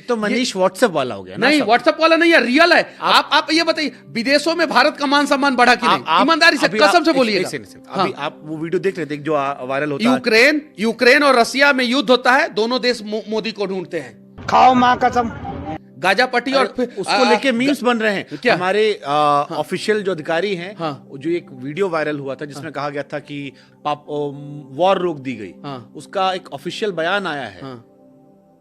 तो मनीष व्हाट्सएप वाला हो गया ना? नहीं, व्हाट्सएप वाला नहीं है, रियल है। आप ये बताइए, विदेशों में भारत का मान सम्मान बढ़ा कि नहीं? ईमानदारी से, कसम से बोलिएगा। अभी आप वो वीडियो देख रहे थे जो वायरल होता है, यूक्रेन और रसिया में युद्ध होता है, दोनों देश मोदी को ढूंढते हैं। खाओ माँ कसम। गाजा पट्टी और उसको लेके मीम्स बन रहे हैं। क्या? हमारे ऑफिशियल जो अधिकारी हैं, हाँ। जो एक वीडियो वायरल हुआ था जिसमें कहा गया था कि वॉर रोक दी गई, उसका एक ऑफिशियल बयान आया है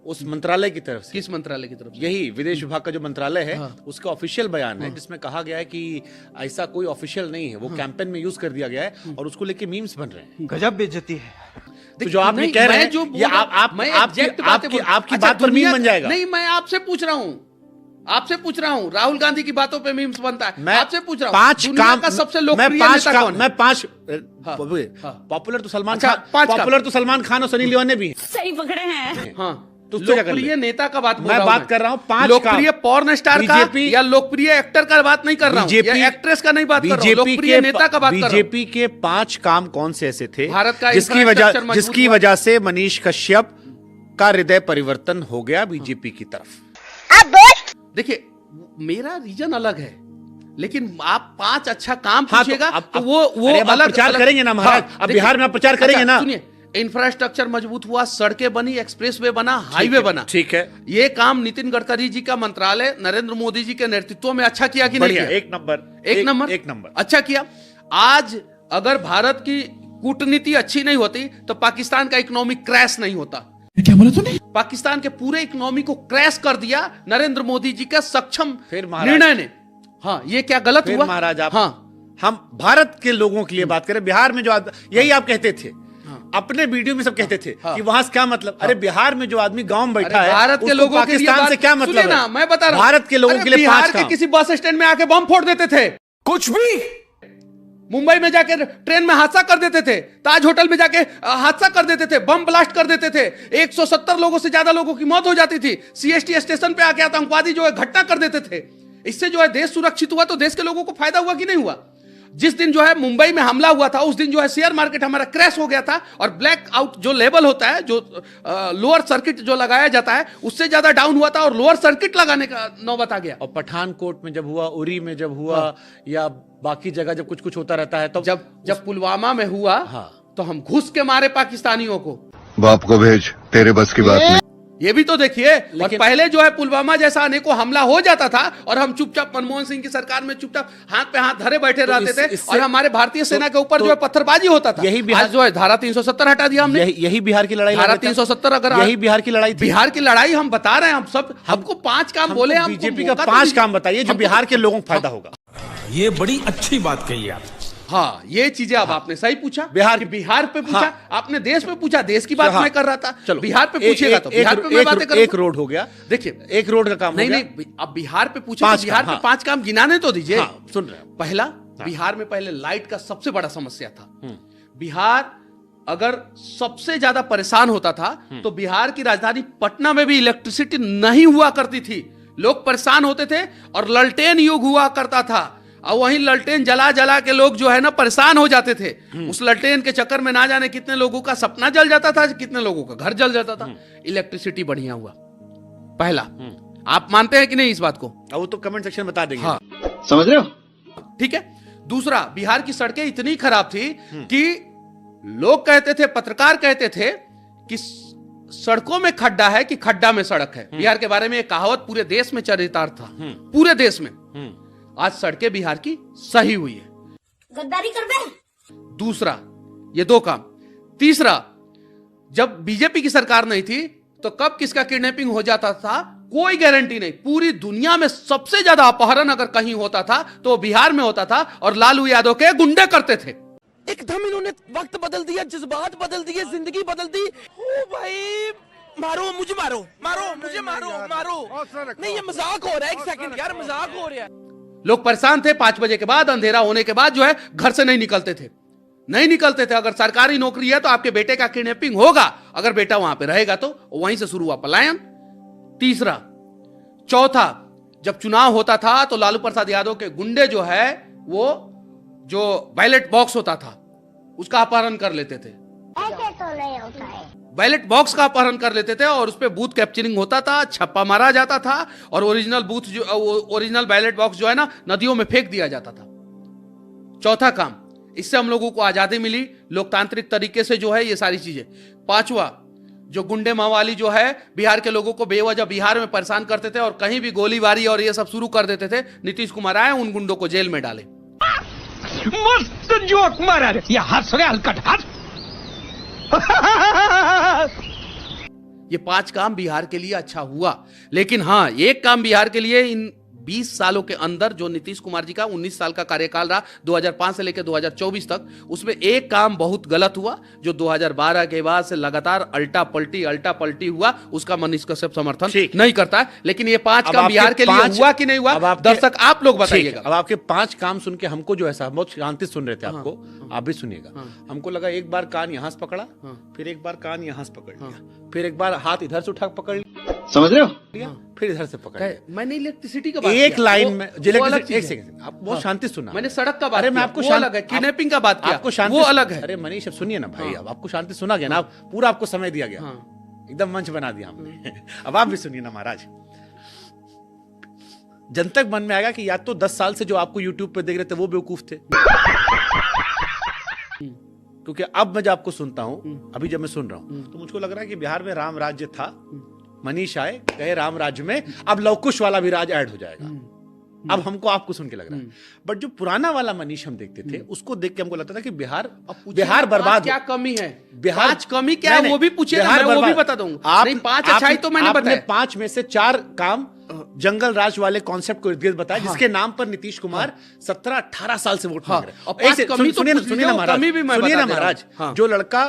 उस मंत्रालय की तरफ से। किस मंत्रालय की तरफ से? यही विदेश विभाग का जो मंत्रालय है, उसका ऑफिशियल बयान है जिसमें कहा गया है कि ऐसा कोई ऑफिशियल नहीं है, वो कैंपेन में यूज कर दिया गया है और उसको लेके मीम्स बन रहे हैं। गजब बेइज्जती है। तो जो आप कह रहे हैं ये आपकी बात पर मीम बन जाएगा। नहीं, मैं आपसे पूछ रहा हूँ, राहुल गांधी की बातों पे मीम्स बनता है। मैं आपसे पूछ रहा हूँ, पांच काम का सबसे लोकप्रिय नेता कौन है? मैं पांच पॉपुलर तो सलमान खान, पॉपुलर तो सलमान खान और सनी लियोन ने भी हैं। सही पकड़े हैं। हाँ, तो क्या कर लोकप्रिय नेता का बात मैं बात कर रहा हूँ। पांच लोकप्रिय पॉर्न स्टार का बीजेपी या लोकप्रिय एक्टर का बात नहीं कर रहा हूँ, या एक्ट्रेस का नहीं बात कर रहा हूँ, लोकप्रिय नेता का बात कर रहा हूँ। बीजेपी के 5 काम कौन से ऐसे थे भारत का जिसकी वजह से मनीष कश्यप का हृदय परिवर्तन हो गया बीजेपी की तरफ? देखिए, मेरा रीजन अलग है, लेकिन आप 5 अच्छा काम पूछिएगा तो वो अलग प्रचार करेंगे ना महाराज। अब बिहार में आप प्रचार करेंगे ना। सुनिए, इंफ्रास्ट्रक्चर मजबूत हुआ, सड़कें बनी, एक्सप्रेसवे बना, हाईवे बना। ठीक है, ये काम नितिन गडकरी जी का मंत्रालय नरेंद्र मोदी जी के नेतृत्व में अच्छा किया कि नहीं किया? एक नंबर अच्छा किया। आज अगर भारत की कूटनीति अच्छी नहीं होती तो पाकिस्तान का इकोनॉमिक क्रैश नहीं होता। क्या बोला तूने? पाकिस्तान के पूरे इकोनॉमी को क्रैश कर दिया नरेंद्र मोदी जी का सक्षम निर्णय ने। हाँ, ये क्या गलत हुआ महाराज? हाँ, हम भारत के लोगों के लिए बात करें। बिहार में जो यही आप कहते थे, अपने वीडियो में सब कहते थे कि वहां से क्या मतलब। अरे बिहार में जो आदमी गांव में बैठा है, भारत के लोगों के लिए पाकिस्तान से क्या मतलब ना, मैं बता रहा हूं, भारत के लोगों के लिए बिहार के किसी बस स्टैंड में आके बम फोड़ देते थे, कुछ भी। मुंबई में जाके ट्रेन में हादसा कर देते थे, ताज होटल में जाके हादसा कर देते थे, बम ब्लास्ट कर देते थे, 170 लोगों से ज्यादा लोगों की मौत हो जाती थी। सीएसटी स्टेशन पे आके आतंकवादी जो है घटना कर देते थे। इससे जो है देश सुरक्षित हुआ तो देश के लोगों को फायदा हुआ कि नहीं हुआ? जिस दिन जो है मुंबई में हमला हुआ था, उस दिन जो है शेयर मार्केट हमारा क्रैश हो गया था, और ब्लैक आउट जो लेवल होता है, जो लोअर सर्किट जो लगाया जाता है, उससे ज्यादा डाउन हुआ था और लोअर सर्किट लगाने का नौबत आ गया। और पठानकोट में जब हुआ, उरी में जब हुआ, या बाकी जगह जब कुछ कुछ होता रहता है, तो जब पुलवामा में हुआ, तो हम घुस के मारे पाकिस्तानियों को। बाप को भेज, तेरे बस की बात नहीं। ये भी तो देखिए। और पहले जो है पुलवामा जैसा अनेकों हमला हो जाता था और हम चुपचाप, मनमोहन सिंह की सरकार में चुपचाप हाथ पे हाथ धरे बैठे रहते थे, और हमारे भारतीय सेना के ऊपर जो है पत्थरबाजी होता था। यही बिहार जो है धारा 370 हटा दिया हमने। यही बिहार की लड़ाई, धारा 370 अगर यही बिहार की लड़ाई थी। बिहार की लड़ाई हम बता रहे हैं। हम सब, हमको 5 काम बोले, हम बीजेपी का 5 काम बताइए जो बिहार के लोगों को फायदा होगा। ये बड़ी अच्छी बात कही आप। हाँ, ये चीजें अब आपने सही पूछा। बिहार पे पूछा, आपने देश पे पूछा, देश की बात मैं कर रहा था। चलो बिहार पे पूछेगा तो बिहार पे मैं बातें करूंगा। एक रोड हो गया, देखिए, एक रोड का काम नहीं, अब बिहार पे पूछे, बिहार पे 5 काम गिनाने तो दीजिए। सुन रहे हैं। पहला, बिहार में पहले लाइट का सबसे बड़ा समस्या था। बिहार अगर सबसे ज्यादा परेशान होता था तो बिहार की राजधानी पटना में भी इलेक्ट्रिसिटी नहीं हुआ करती थी। लोग परेशान होते थे और ललटेन युग हुआ करता था, और वहीं ललटेन जला जला के लोग जो है ना परेशान हो जाते थे। उस ललटेन के चक्कर में ना जाने कितने लोगों का सपना जल जाता था, कितने लोगों का घर जल जाता था। इलेक्ट्रिसिटी बढ़िया हुआ, पहला। आप मानते हैं कि नहीं इस बात को? वो तो कमेंट सेक्शन में बता देंगे। हाँ, समझ रहे हो? ठीक है। दूसरा, बिहार की सड़कें इतनी खराब थी कि लोग कहते थे, पत्रकार कहते थे कि सड़कों में खड्डा है कि खड्डा में सड़क है। बिहार के बारे में एक कहावत पूरे देश में चरितार्थ था, पूरे देश में। आज सड़कें बिहार की सही हुई है। गद्दारी कर बे। दूसरा, ये 2 काम। तीसरा, जब बीजेपी की सरकार नहीं थी तो कब किसका किडनैपिंग हो जाता था कोई गारंटी नहीं। पूरी दुनिया में सबसे ज्यादा अपहरण अगर कहीं होता था तो बिहार में होता था, और लालू यादव के गुंडे करते थे। एकदम इन्होंने वक्त बदल दिया, जज्बात बदल दिए, जिंदगी बदल दी। ओ भाई, मारो मुझे, मारो मुझे, मारो। नहीं, ये मजाक हो रहा है। 1 सेकंड यार, मजाक हो रहा है। लोग परेशान थे। 5 बजे के बाद, अंधेरा होने के बाद जो है घर से नहीं निकलते थे। अगर सरकारी नौकरी है तो आपके बेटे का किडनैपिंग होगा, अगर बेटा वहां पे रहेगा तो वहीं से शुरू हुआ पलायन। तीसरा, चौथा, जब चुनाव होता था तो लालू प्रसाद यादव के गुंडे जो है, वो जो बैलेट बॉक्स होता था उसका अपहरण कर लेते थे। ऐसे तो नहीं होता है। बैलेट बॉक्स का अपहरण कर लेते थे और उस पे बूथ कैप्चरिंग होता था, छप्पा मारा जाता था और ओरिजिनल बैलेट बॉक्स जो है ना नदियों में फेंक दिया जाता था। चौथा काम, इससे हम लोगों को आजादी मिली लोकतांत्रिक तरीके से जो है ये सारी चीजें। पांचवा, जो गुंडे मावाली जो है बिहार के लोगों को बेवजह बिहार में परेशान करते थे और कहीं भी गोलीबारी और ये सब शुरू कर देते थे, नीतीश कुमार आए उन गुंडों को जेल में डाले। मस्त जोक मारा रे, ये हंस रहे हलकट हंस। ये 5 काम बिहार के लिए अच्छा हुआ, लेकिन हाँ एक काम बिहार के लिए इन 20 सालों के अंदर जो नीतीश कुमार जी का 19 साल का कार्यकाल रहा 2005 से लेकर 2024 तक, उसमें एक काम बहुत गलत हुआ जो 2012 के बाद से लगातार अल्टा पलटी हुआ, उसका मनीष कश्यप समर्थन नहीं करता है। लेकिन ये 5 काम बिहार के लिए हुआ कि नहीं हुआ, दर्शक आप लोग बताइएगा। अब आपके 5 काम सुन के हमको जो है बहुत शांति सुन रहे थे आपको, आप भी सुनिएगा। हमको लगा एक बार कान यहां से पकड़ा, फिर एक बार कान यहां से पकड़ लिया, फिर एक बार हाथ इधर से उठा पकड़ समझ रहे हो? लिया, फिर इधर से पकड़ लिया। मैंने इलेक्ट्रिसिटी का बात एक किया, लाइन वो- में वो अलग चीज एक है। सेकंड, आप बहुत शांति सुना। मैंने सड़क का बात अरे मैं किया, आपको वो अलग है, किडनैपिंग का बात किया, आपको शांति वो अलग है। अरे मनीष अब सुनिए ना भाई, अब आपको शांति सुना गया ना, आप पूरा आपको समय दिया गया, एकदम मंच बना दिया हमने। अब आप भी सुनिए ना महाराज, जन तक मन में आएगा कि या तो 10 साल से जो आपको YouTube पे देख रहे थे वो बेवकूफ थे, क्योंकि अब मैं जब आपको सुनता हूं, अभी जब मैं सुन रहा हूं तो मुझको लग रहा है कि बिहार में राम राज्य था, मनीष आए कहे राम राज्य में अब लवकुश वाला भी राज ऐड हो जाएगा। अब हमको आपको सुन के लग रहा है, बट जो पुराना वाला मनीष हम देखते थे उसको देख के हमको लगता था कि बिहार बर्बाद, क्या कमी है, बिहार 5 कमी क्या है वो भी पूछिए, मैं वो भी बता दूंगा। नहीं 5 अच्छाई तो मैंने बताया, 5 में से 4 काम जंगल राज वाले कॉन्सेप्ट को इर्द-गिर्द बताया, जिसके नाम पर नीतीश कुमार 17-18 साल से वोट मांग रहे हैं। सुनिए ना महाराज, जो लड़का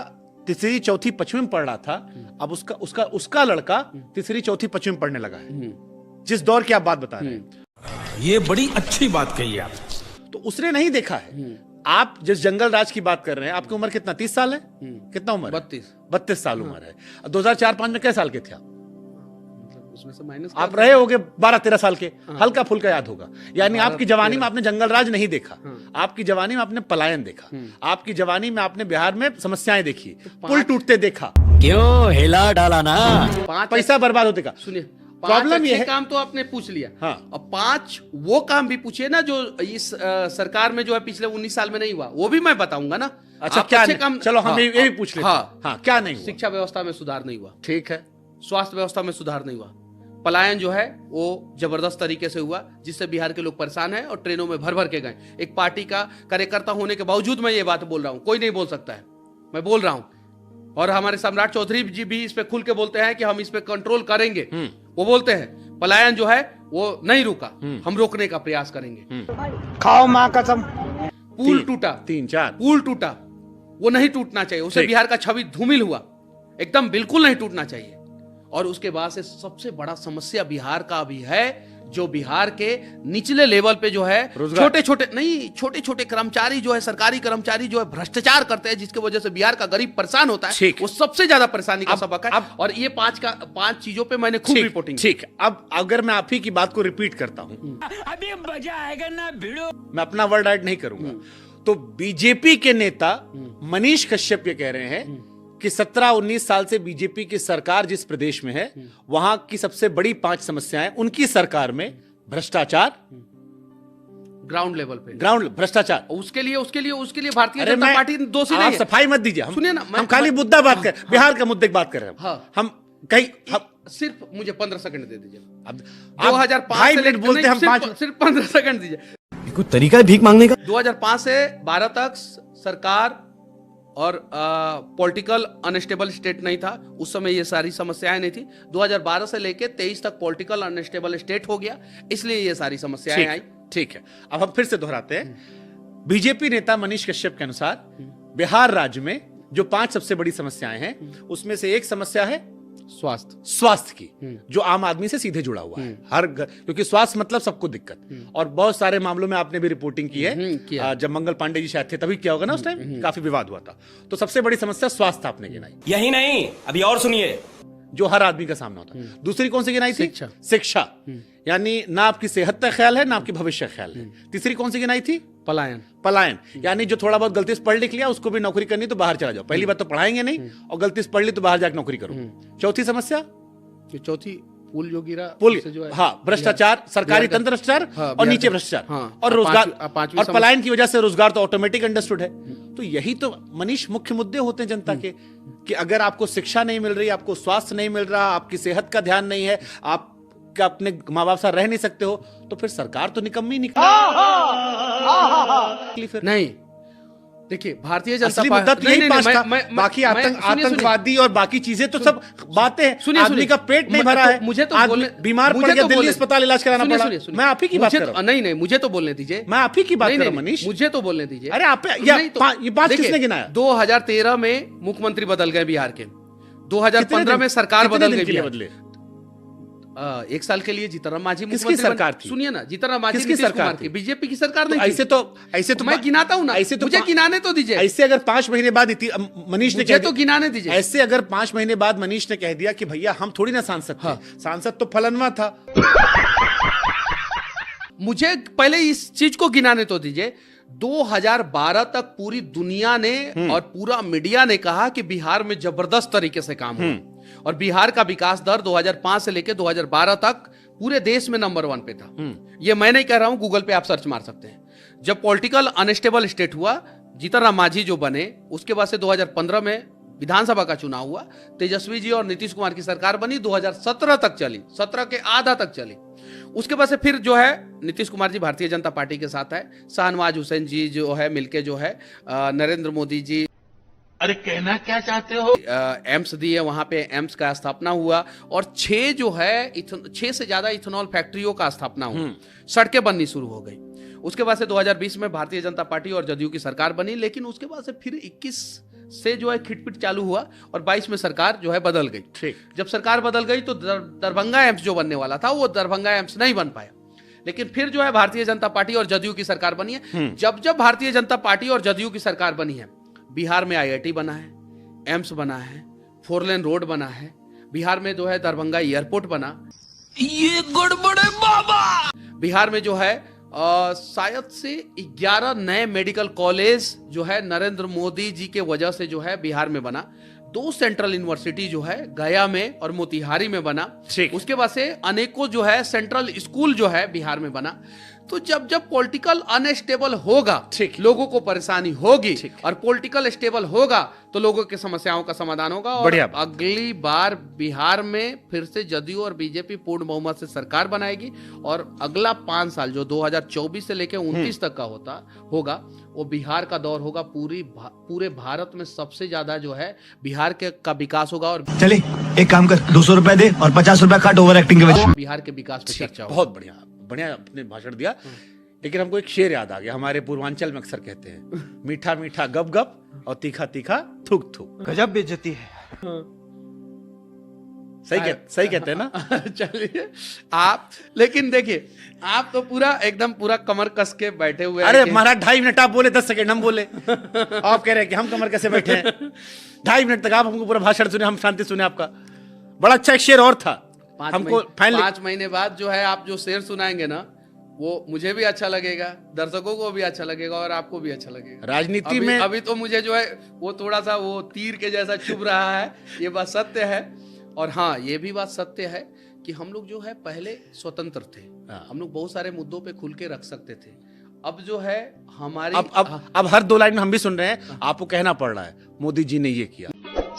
तीसरी चौथी पश्चिम में पढ़ रहा था, अब उसका लड़का तीसरी चौथी पश्चिम में पढ़ने लगा है, जिस दौर की आप बात बता रहे हैं। ये बड़ी अच्छी बात कही आप। तो उसने नहीं देखा है। आप जिस जंगल राज की बात कर रहे हैं, आपकी उम्र कितना, 30 साल है? कितना उम्र? 32 साल उम्र है। 2004-5 में कितने साल के थे आप? उसमें से माइनस आप रहे होगे 12-13 साल के, हल्का फुल्का याद होगा। यानी आपकी जवानी में आपने जंगल राज नहीं देखा, आपकी जवानी में आपने पलायन देखा, आपकी जवानी में आपने बिहार में समस्याएं देखी, पुल टूटते देखा, क्यों हिला डाला ना। पैसा बर्बाद होते का। सुनिए, प्रॉब्लम ये है, काम तो आपने पूछ लिया, हाँ। अब 5 वो काम भी पूछिए ना जो इस सरकार में जो है पिछले 19 साल में नहीं हुआ, वो भी मैं बताऊंगा ना। अच्छा आप क्या अच्छे नहीं? काम, चलो हम ये भी पूछ लेते हैं। हाँ, क्या नहीं हुआ? शिक्षा व्यवस्था में सुधार नहीं हुआ, ठीक है। स्वास्थ्य व्यवस्था में सुधार नहीं हुआ, पलायन जो है वो जबरदस्त तरीके से हुआ, जिससे बिहार के लोग परेशान हैं और ट्रेनों में भर भर के गए। एक पार्टी का कार्यकर्ता होने के बावजूद मैं ये बात बोल रहा हूं, कोई नहीं बोल सकता है, मैं बोल रहा हूं। और हमारे सम्राट चौधरी जी भी इस पे खुल के बोलते हैं कि हम इस पे कंट्रोल करेंगे। वो बोलते हैं पलायन जो है वो नहीं रुका, हम रोकने का प्रयास करेंगे। खाओ माँ कसम। पुल टूटा, 3-4 पुल टूटा, वो नहीं टूटना चाहिए, उससे बिहार का छवि धूमिल हुआ, एकदम बिल्कुल नहीं टूटना चाहिए। और उसके बाद से सबसे बड़ा समस्या बिहार का भी है, जो बिहार के निचले लेवल पे जो है छोटे छोटे कर्मचारी जो है, सरकारी कर्मचारी जो है भ्रष्टाचार करते हैं, जिसकी वजह से बिहार का गरीब परेशान होता है, वो सबसे ज्यादा परेशानी का सबक है। और ये 5 चीजों पे मैंने खूब रिपोर्टिंग। ठीक, अब अगर मैं आप ही की बात को रिपीट करता हूं, अभी मजा आएगा ना भिड़ो। मैं अपना वर्ड ऐड नहीं करूंगा, तो बीजेपी के नेता मनीष कश्यप ये कह रहे हैं कि 17-19 साल से बीजेपी की सरकार जिस प्रदेश में है, वहां की सबसे बड़ी 5 समस्याएं उनकी सरकार में भ्रष्टाचार, ग्राउंड लेवल पे ग्राउंड भ्रष्टाचार। उसके लिए भारतीय जनता पार्टी दोषी नहीं है। सफाई मत दीजिए, सुनिए ना, हम खाली मुद्दा बात कर, बिहार का मुद्दे की बात कर रहे हैं। हाँ। हम कहीं सिर्फ मुझे 15 सेकंड दे दीजिए। अब 2005 से बोलते हम 5 सिर्फ 15 सेकंड दीजिए। कोई तरीका है भीख मांगने का? 2005 से 12 तक सरकार और पॉलिटिकल अनस्टेबल स्टेट नहीं था, उस समय ये सारी समस्याएं नहीं थी। 2012 से लेके 23 तक पॉलिटिकल अनस्टेबल स्टेट हो गया, इसलिए ये सारी समस्याएं आई। ठीक है, अब हम फिर से दोहराते हैं। बीजेपी नेता मनीष कश्यप के अनुसार बिहार राज्य में जो 5 सबसे बड़ी समस्याएं हैं, उसमें से एक समस्या है स्वास्थ्य की, जो आम आदमी से सीधे जुड़ा हुआ है। क्योंकि स्वास्थ्य मतलब सबको दिक्कत, और बहुत सारे मामलों में आपने भी रिपोर्टिंग की है। जब मंगल पांडे जी शायद थे तभी किया होगा ना, उस टाइम काफी विवाद हुआ था। तो सबसे बड़ी समस्या स्वास्थ्य आपने गिनाई। यही नहीं, अभी और सुनिए, जो हर आदमी का सामना होता है। दूसरी कौन सी गिनाई थी? शिक्षा। यानी ना आपकी सेहत का ख्याल है, ना आपकी भविष्य का ख्याल है। तीसरी कौन सी गिनाई थी? पलायन। पलायन यानी जो थोड़ा बहुत गलती से पढ़ लिख लिया उसको भी नौकरी करनी तो बाहर चला जाओ। पहली बात तो पढ़ाएंगे नहीं, और गलती से पढ़ ली तो बाहर जाकर नौकरी करो। चौथी समस्या, जो चौथी पुल जो गिरा पुल, उससे जो है हाँ, भ्रष्टाचार, सरकारी तंत्र भ्रष्टाचार, और नीचे भ्रष्टाचार, और रोजगार, और पलायन की वजह से रोजगार तो ऑटोमेटिक अंडरस्टूड है। तो यही तो मनीष मुख्य मुद्दे होते हैं जनता के, कि अगर आपको शिक्षा नहीं मिल रही, आपको स्वास्थ्य नहीं मिल रहा, आपकी सेहत का ध्यान नहीं है, आप अपने माँ बाप साथ रह नहीं सकते हो, तो फिर सरकार तो निकम्मी निकली। नहीं, देखिए भारतीय जनता असली मुद्दा तो यही पांच था। बाकी आतंकवादी और बाकी चीजें तो सब बातें हैं। आदमी का पेट नहीं भरा है, मुझे तो आदमी बीमार पड़ गया, दिल्ली अस्पताल इलाज कराना पड़ा। मैं आप ही की बात कर रहा हूं। नहीं, मुझे तो बोलने दीजिए, मैं आप ही की बात कर रहा हूं मनीष, मुझे तो बोलने दीजिए। अरे आप ये बात किसने गिनाया? 2013 में मुख्यमंत्री बदल गए बिहार के, 2015 में सरकार बदल गई बदले। 1 साल के लिए जीतनराम मांझी किसकी सरकार थी? सुनिए ना, जीतनराम मांझी किसकी सरकार थी? बीजेपी की सरकार नहीं। ऐसे तो मैं गिनाता हूं ना, ऐसे तो मुझे गिनाने तो दीजिए। ऐसे अगर 5 महीने बाद मनीष ने मुझे तो गिनाने दीजिए। ऐसे अगर 5 महीने बाद मनीष ने कह दिया कि भैया हम थोड़ी ना सांसद थे, सांसद तो फलनवा था। मुझे पहले इस चीज को गिनाने तो दीजिए। 2012 तक पूरी दुनिया ने और पूरा मीडिया ने कहा कि बिहार में जबरदस्त तरीके से काम हुआ, और बिहार का विकास दर 2005 से लेकर 2012 तक पूरे देश में नंबर 1 पे था। ये मैं नहीं कह रहा हूं, गूगल पे आप सर्च मार सकते हैं। जब पॉलिटिकल अनस्टेबल स्टेट हुआ, जीतनराम मांझी जो बने, उसके बाद से 2015 में विधानसभा का चुनाव हुआ, तेजस्वी जी और नीतीश कुमार की सरकार बनी, 2017 तक चली, 17 के आधा तक चली। उसके बाद से फिर जो है नीतीश कुमार जी भारतीय जनता पार्टी के साथ है, शाहनवाज हुसैन जी जो है मिलके जो है नरेंद्र मोदी जी, अरे कहना क्या चाहते हो? एम्स दिए, वहां पे एम्स का स्थापना हुआ, और 6 से ज्यादा इथेनॉल फैक्ट्रियों का स्थापना हुआ, सड़कें बननी शुरू हो गई। उसके बाद से 2020 में भारतीय जनता पार्टी और जदयू की सरकार बनी, लेकिन उसके बाद से फिर 21 से जो है खिटपिट चालू हुआ, और 22 में सरकार जो है बदल गई। ठीक, जब सरकार बदल गई तो दरभंगा एम्स जो बनने वाला था वो दरभंगा एम्स नहीं बन पाया, लेकिन फिर जो है भारतीय जनता पार्टी और जदयू की सरकार बनी है। जब भारतीय जनता पार्टी और जदयू की सरकार बनी है, बिहार में IIT बना है, एम्स बना है, 4 लेन रोड बना है, बिहार में जो है दरभंगा एयरपोर्ट बना, ये गड़बड़ है बाबा। बिहार में जो है शायद से 11 नए मेडिकल कॉलेज जो है नरेंद्र मोदी जी के वजह से जो है बिहार में बना। 2 सेंट्रल यूनिवर्सिटी जो है गया में और मोतिहारी में बना। उसके बाद से अनेकों जो है सेंट्रल स्कूल जो है बिहार में बना। तो जब पॉलिटिकल अनस्टेबल होगा, लोगों को परेशानी होगी, और पॉलिटिकल स्टेबल होगा तो लोगों की समस्याओं का समाधान होगा, और अगली बार बिहार में फिर से जदयू और बीजेपी पूर्ण बहुमत से सरकार बनाएगी, और अगला 5 साल जो 2024 से लेकर 29 तक का होगा वो बिहार का दौर होगा। पूरे भारत में सबसे ज्यादा जो है बिहार का विकास होगा। और चले एक काम कर, 200 रुपए दे और 50 रुपए काट ओवर एक्टिंग के वजह। बिहार के विकास पे चर्चा होगा। बहुत बढ़िया आपने भाषण दिया, लेकिन हमको एक शेर याद आ गया, हमारे पूर्वांचल में अक्सर कहते हैं, मीठा मीठा गप गप और तीखा तीखा थूक थूक। गजब बेइज्जती है। सही कहते हैं ना? चलिए आप, लेकिन देखिए आप तो पूरा कमर कस के बैठे हुए। अरे महाराज 2.5 मिनट आप बोले, 10 सेकंड हम बोले। आप कह रहे हैं कि हम कमर कैसे बैठे हैं? 2.5 मिनट तक आप हमको पूरा भाषण सुने, हम शांति सुने आपका। बड़ा अच्छा एक शेर और था हमको। 5 महीने बाद जो है आप जो शेर सुनाएंगे ना, वो मुझे भी अच्छा लगेगा, दर्शकों को भी अच्छा लगेगा, और आपको भी अच्छा लगेगा। राजनीति में अभी तो मुझे जो है वो थोड़ा सा वो तीर के जैसा चुभ रहा है, ये बात सत्य है। और हाँ, ये भी बात सत्य है कि हम लोग जो है पहले स्वतंत्र थे, हम लोग बहुत सारे मुद्दों पे खुल के रख सकते थे। अब जो है हमारी अब हर 2 लाइन में हम भी सुन रहे हैं, आपको कहना पड़ रहा है मोदी जी ने ये किया,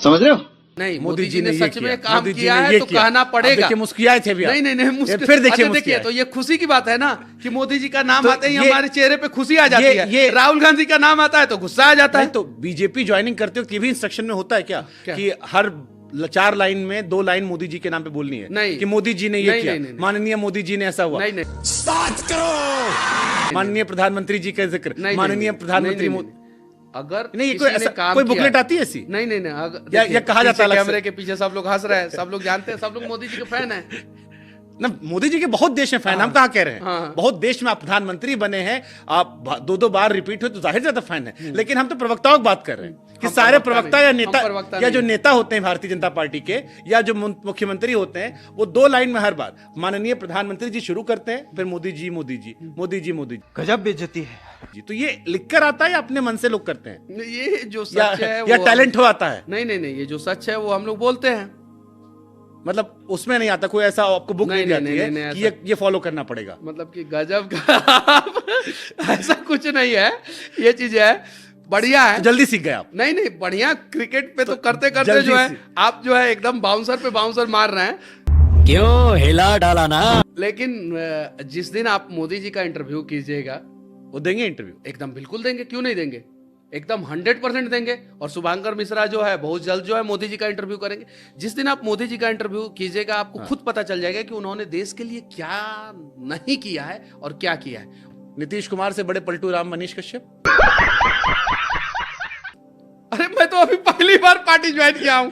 समझ रहे हो? नहीं, मोदी जी ने सच में काम किया है तो कहना पड़ेगा। मुस्कुराए थे भी। नहीं, फिर देखिए तो ये खुशी की बात है ना कि मोदी जी का नाम आते ही हमारे चेहरे पे खुशी आ जाती है। राहुल गांधी का नाम आता है तो गुस्सा आ जाता है। तो बीजेपी ज्वाइनिंग करते हो, भी इंस्ट्रक्शन में होता है क्या कि हर 4 लाइन में 2 लाइन मोदी जी के नाम पे बोलनी है? नहीं, कि मोदी जी ने ये किया, माननीय मोदी जी ने ऐसा हुआ, नहीं, माननीय प्रधानमंत्री जी का जिक्र, माननीय प्रधानमंत्री मोदी। अगर नहीं, कोई बुकलेट आती है ऐसी? नहीं, या कहा जाता है कैमरे के पीछे सब लोग हंस रहे हैं, सब लोग जानते हैं, सब लोग मोदी जी के फैन हैं ना। मोदी जी के बहुत देश में फैन, हम कहाँ कह रहे हैं, बहुत देश में आप प्रधानमंत्री बने हैं, आप 2 बार रिपीट हुए तो जाहिर ज्यादा फैन है। लेकिन हम तो प्रवक्ताओं की बात कर रहे हैं कि हम सारे प्रवक्ता प्रवक्ता नहीं, या हम नेता प्रवक्ता या जो नहीं। नेता होते हैं भारतीय जनता पार्टी के या जो मुख्यमंत्री होते हैं वो 2 लाइन में हर बार माननीय प्रधानमंत्री जी शुरू करते हैं, फिर मोदी जी मोदी जी मोदी जी मोदी गजब बेइज्जती है। जी। तो ये लिखकर आता है या अपने मन से लोग करते हैं ये जो या, सच है या वो टैलेंट हो आता है? नहीं नहीं नहीं, ये जो सच है वो हम लोग बोलते हैं। मतलब उसमें नहीं आता कोई ऐसा आपको बुक नहीं, नहीं जाती नहीं, है नहीं, कि ये फॉलो करना पड़ेगा? मतलब कि गजब का ऐसा कुछ नहीं है, ये चीज है बढ़िया है। तो जल्दी सीख गए आप। नहीं नहीं, बढ़िया क्रिकेट पे तो करते करते जल्दी जो है से। आप जो है एकदम बाउंसर पे बाउंसर मार रहे हैं। क्यों हिला डाला ना। लेकिन जिस दिन आप मोदी जी का इंटरव्यू कीजिएगा, वो देंगे इंटरव्यू? एकदम बिल्कुल देंगे, क्यों नहीं देंगे, एकदम 100% देंगे। और शुभांकर मिश्रा जो है बहुत जल्द जो है मोदी जी का इंटरव्यू करेंगे। जिस दिन आप मोदी जी का इंटरव्यू कीजिएगा आपको खुद पता चल जाएगा कि उन्होंने देश के लिए क्या नहीं किया है और क्या किया है। नीतीश कुमार से बड़े पलटू राम मनीष कश्यप। अरे मैं तो अभी पहली बार पार्टी ज्वाइन किया हूं,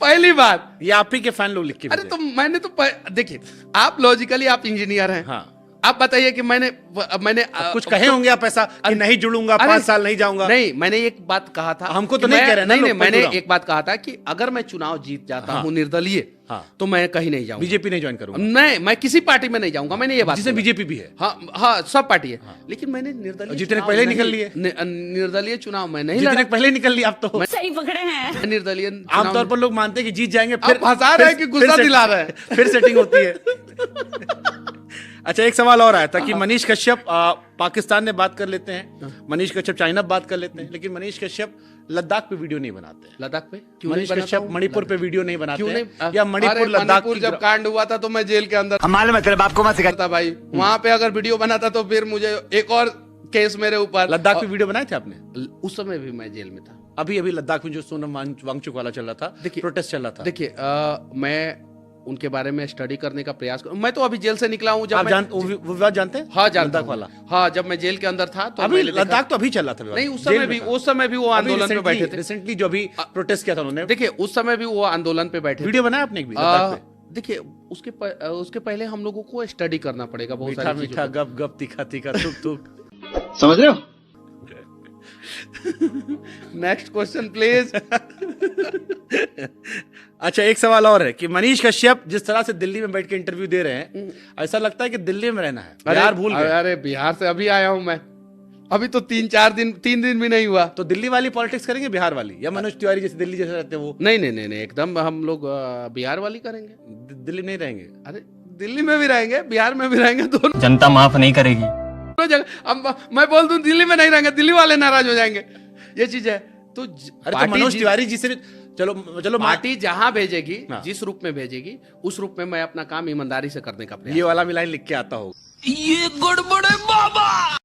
पहली बार। ये आप ही के फैन लोग लिख के अरे भेजे। तो मैंने तो देखिए, आप लॉजिकली आप इंजीनियर हैं। हाँ। आप बताइए कि मैंने कुछ कहे होंगे आप ऐसा कि नहीं जुड़ूंगा, अरे 5 साल नहीं जाऊंगा? नहीं, मैंने एक बात कहा था। हमको तो कि नहीं मैं- कह रहे ना नहीं लोग, नहीं, मैंने पलटू राम। एक बात कहा था कि अगर मैं चुनाव जीत जाता हाँ। हूं निर्दलीय, हाँ। तो मैं कहीं नहीं जाऊंगा। बीजेपी नहीं ज्वाइन करूंगा? नहीं, मैं किसी पार्टी में नहीं जाऊंगा, मैंने ये बात जिसमें बोला। बीजेपी भी है। हाँ हाँ, सब पार्टी है। लेकिन मैंने निर्दलीय जितने चुनाव पहले नहीं- निकल लिए। निर्दलीय चुनाव में नहीं जितने लड़ा। पहले निकल लिया आप तो। सही पकड़े हैं। निर्दलीय आमतौर पर लोग मानते हैं कि जीत जाएंगे, आप हंसा रहे हैं कि गुस्सा दिला रहे हैं। फिर सेटिंग होती है। अच्छा, एक सवाल और आया था कि मनीष कश्यप पाकिस्तान में बात कर लेते हैं, मनीष कश्यप चाइना बात कर लेते हैं, लेकिन मनीष कश्यप लद्दाख पे वीडियो नहीं बनाते हैं। लद्दाख पे क्यों मनीष नहीं कश्यप बनाता हूं? मणिपुर पे वीडियो नहीं बनाते क्यों हैं, नहीं? या मणिपुर अरे, लद्दाख मणिपुर की जब कांड हुआ था तो मैं जेल के अंदर मालूम है तेरे बाप को मत सिखा। था भाई। वहां पे अगर वीडियो बनाता तो फिर मुझे एक और केस मेरे ऊपर। लद्दाख पे वीडियो बनाए थे आपने? उस समय भी मैं जेल में था। अभी अभी लद्दाख में जो सोनम वांगचुक वाला चल रहा था, देखिए, प्रोटेस्ट चल रहा था, देखिए मैं उनके बारे में स्टडी करने का प्रयास कर, मैं तो अभी जेल से निकला हूँ। जब आप मैं वो विवाद जानते हैं? हाँ जानता लद्दाख हूँ। वाला। हाँ, जब मैं जेल के अंदर था तो अभी मैंने देखा- लद्दाख तो अभी चल रहा था विवाद। नहीं, उस जेल समय में भी था। उस समय भी वो अभी आंदोलन पे बैठे थे। रिसेंटली जो अभी प्रोटेस्ट किया था उन्होंने, देखिए, उस समय भी वो आंदोलन पे बैठे थे। वीडियो बनाया आपने एक भी लद्दाख पे? देखिए, उसके पहले हम लोगों को स्टडी करना पड़ेगा बहुत मीठा सारी मीठा चीजों गप गप तीखा तीखा तुक तुक। समझ रहे हो? Next question please. अच्छा, एक सवाल और है कि मनीष कश्यप जिस तरह से दिल्ली में बैठ के इंटरव्यू दे रहे हैं, ऐसा लगता है कि दिल्ली में रहना है, बिहार भूल गए। अरे बिहार से अभी आया हूं मैं, अभी तो 3 दिन भी नहीं हुआ। तो दिल्ली वाली पॉलिटिक्स करेंगे बिहार वाली, या मनोज तिवारी जैसे दिल्ली जैसे रहते हैं वो नहीं नहीं नहीं नहीं, एकदम हम लोग बिहार वाली करेंगे। दिल्ली नहीं रहेंगे? अरे दिल्ली में भी रहेंगे, बिहार में भी रहेंगे, दोनों जनता माफ नहीं करेगी। जगह। अब मैं बोल दूं दिल्ली में नहीं रहेंगे, दिल्ली वाले नाराज हो जाएंगे, ये चीज है। तो अरे तो पार्टी मनोज तिवारी जी से भी चलो चलो पार्टी जहां भेजेगी, हाँ। जिस रूप में भेजेगी, उस रूप में मैं अपना काम ईमानदारी से करने का प्रयास ये वाला भी लाइन लिख के आता होगा। ये गड़बड़ है बाबा।